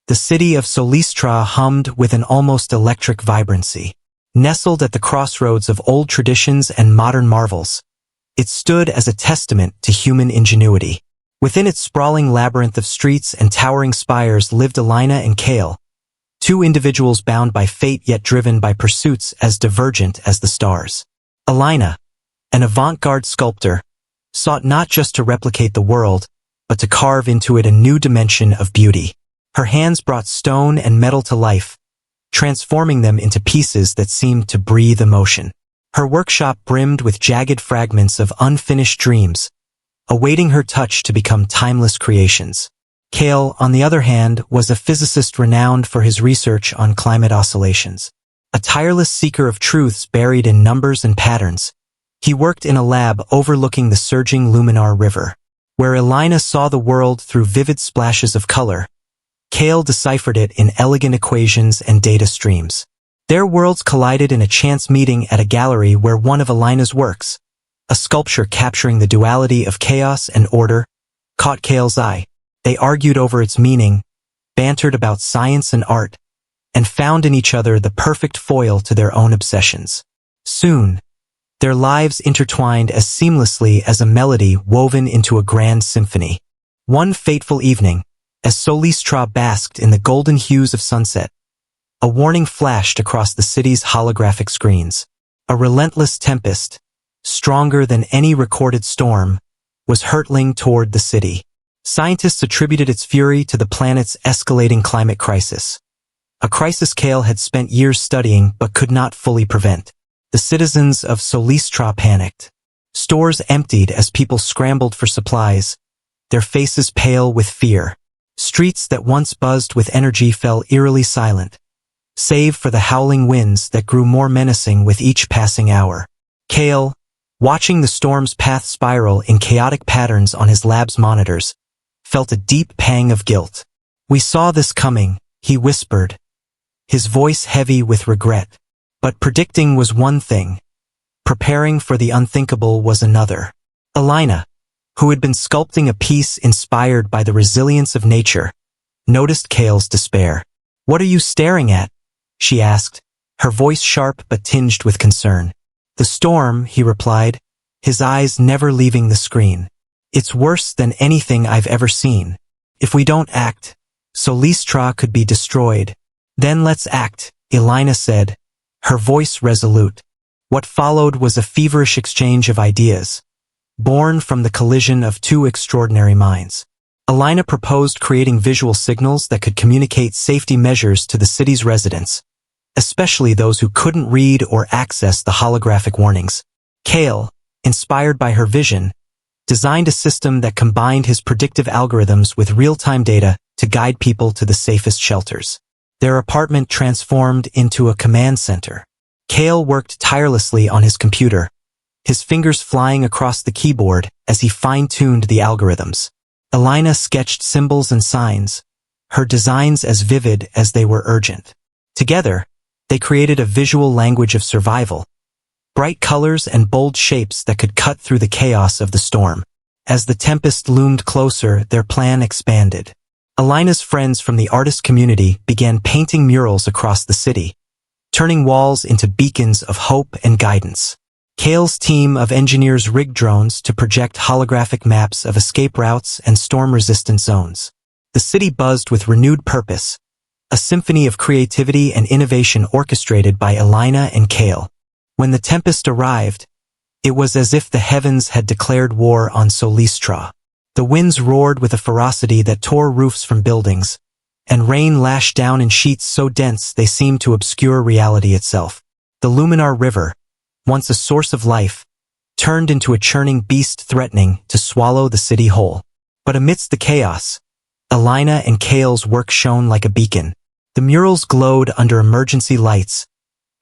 The city of Solistra hummed with an almost electric vibrancy. Nestled at the crossroads of old traditions and modern marvels, it stood as a testament to human ingenuity. Within its sprawling labyrinth of streets and towering spires lived Alina and Kael, two individuals bound by fate yet driven by pursuits as divergent as the stars. Alina, an avant-garde sculptor, sought not just to replicate the world, but to carve into it a new dimension of beauty. Her hands brought stone and metal to life, transforming them into pieces that seemed to breathe emotion. Her workshop brimmed with jagged fragments of unfinished dreams, awaiting her touch to become timeless creations. Kael, on the other hand, was a physicist renowned for his research on climate oscillations. A tireless seeker of truths buried in numbers and patterns, he worked in a lab overlooking the surging Luminar River. Where Alina saw the world through vivid splashes of color, Kael deciphered it in elegant equations and data streams. Their worlds collided in a chance meeting at a gallery where one of Alina's works, a sculpture capturing the duality of chaos and order, caught Kael's eye. They argued over its meaning, bantered about science and art, and found in each other the perfect foil to their own obsessions. Soon, their lives intertwined as seamlessly as a melody woven into a grand symphony. One fateful evening, as Solistra basked in the golden hues of sunset, a warning flashed across the city's holographic screens. A relentless tempest, stronger than any recorded storm, was hurtling toward the city. Scientists attributed its fury to the planet's escalating climate crisis, a crisis Kael had spent years studying but could not fully prevent. The citizens of Solistra panicked. Stores emptied as people scrambled for supplies, their faces pale with fear. Streets that once buzzed with energy fell eerily silent, save for the howling winds that grew more menacing with each passing hour. Kael, watching the storm's path spiral in chaotic patterns on his lab's monitors, felt a deep pang of guilt. "We saw this coming," he whispered, his voice heavy with regret. But predicting was one thing, preparing for the unthinkable was another. Alina, who had been sculpting a piece inspired by the resilience of nature, noticed Kael's despair. "What are you staring at?" she asked, her voice sharp but tinged with concern. "The storm," he replied, his eyes never leaving the screen. "It's worse than anything I've ever seen. If we don't act, Solistra could be destroyed." "Then let's act," Alina said, her voice resolute. What followed was a feverish exchange of ideas, born from the collision of two extraordinary minds. Alina proposed creating visual signals that could communicate safety measures to the city's residents, especially those who couldn't read or access the holographic warnings. Kael, inspired by her vision, designed a system that combined his predictive algorithms with real-time data to guide people to the safest shelters. Their apartment transformed into a command center. Kael worked tirelessly on his computer, his fingers flying across the keyboard as he fine-tuned the algorithms. Alina sketched symbols and signs, her designs as vivid as they were urgent. Together, they created a visual language of survival, bright colors and bold shapes that could cut through the chaos of the storm. As the tempest loomed closer, their plan expanded. Alina's friends from the artist community began painting murals across the city, turning walls into beacons of hope and guidance. Kael's team of engineers rigged drones to project holographic maps of escape routes and storm-resistant zones. The city buzzed with renewed purpose, a symphony of creativity and innovation orchestrated by Alina and Kael. When the tempest arrived, it was as if the heavens had declared war on Solistra. The winds roared with a ferocity that tore roofs from buildings, and rain lashed down in sheets so dense they seemed to obscure reality itself. The Luminar River, once a source of life, turned into a churning beast threatening to swallow the city whole. But amidst the chaos, Alina and Kael's work shone like a beacon. The murals glowed under emergency lights,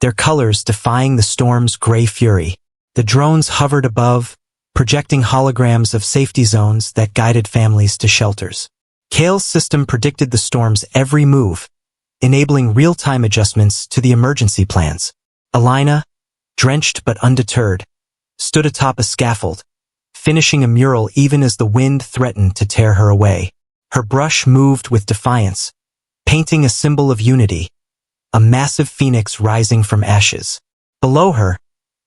their colors defying the storm's gray fury. The drones hovered above, projecting holograms of safety zones that guided families to shelters. Kael's system predicted the storm's every move, enabling real-time adjustments to the emergency plans. Alina, drenched but undeterred, stood atop a scaffold, finishing a mural even as the wind threatened to tear her away. Her brush moved with defiance, painting a symbol of unity, a massive phoenix rising from ashes. Below her,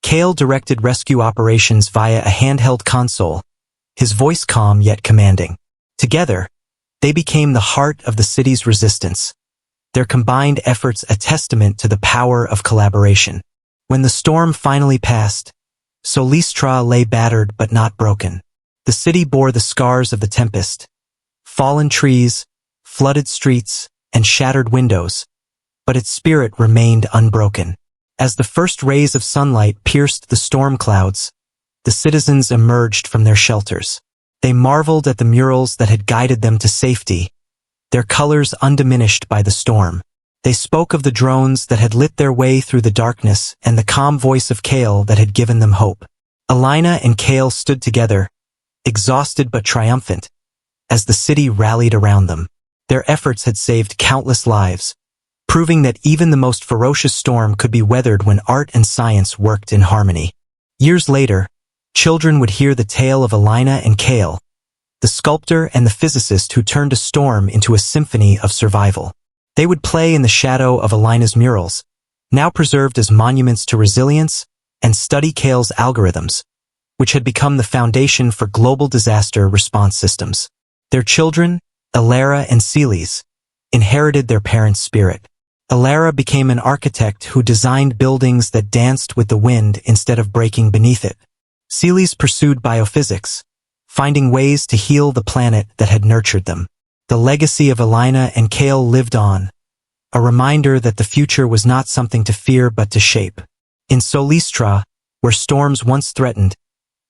Kael directed rescue operations via a handheld console, his voice calm yet commanding. Together, they became the heart of the city's resistance, their combined efforts a testament to the power of collaboration. When the storm finally passed, Solistra lay battered but not broken. The city bore the scars of the Tempest, fallen trees, flooded streets, and shattered windows, but its spirit remained unbroken. As the first rays of sunlight pierced the storm clouds, the citizens emerged from their shelters. They marveled at the murals that had guided them to safety, their colors undiminished by the storm. They spoke of the drones that had lit their way through the darkness and the calm voice of Kael that had given them hope. Alina and Kael stood together, exhausted but triumphant, as the city rallied around them. Their efforts had saved countless lives, proving that even the most ferocious storm could be weathered when art and science worked in harmony. Years later, children would hear the tale of Alina and Kael, the sculptor and the physicist who turned a storm into a symphony of survival. They would play in the shadow of Alina's murals, now preserved as monuments to resilience, and study Kael's algorithms, which had become the foundation for global disaster response systems. Their children, Alina and Celes, inherited their parents' spirit. Alina became an architect who designed buildings that danced with the wind instead of breaking beneath it. Celes pursued biophysics, finding ways to heal the planet that had nurtured them. The legacy of Alina and Kael lived on, a reminder that the future was not something to fear but to shape. In Solistra, where storms once threatened,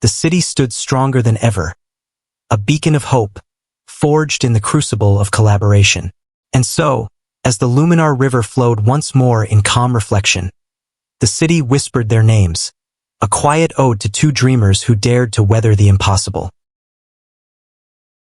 the city stood stronger than ever, a beacon of hope, forged in the crucible of collaboration. And so, as the Luminar River flowed once more in calm reflection, the city whispered their names, a quiet ode to two dreamers who dared to weather the impossible.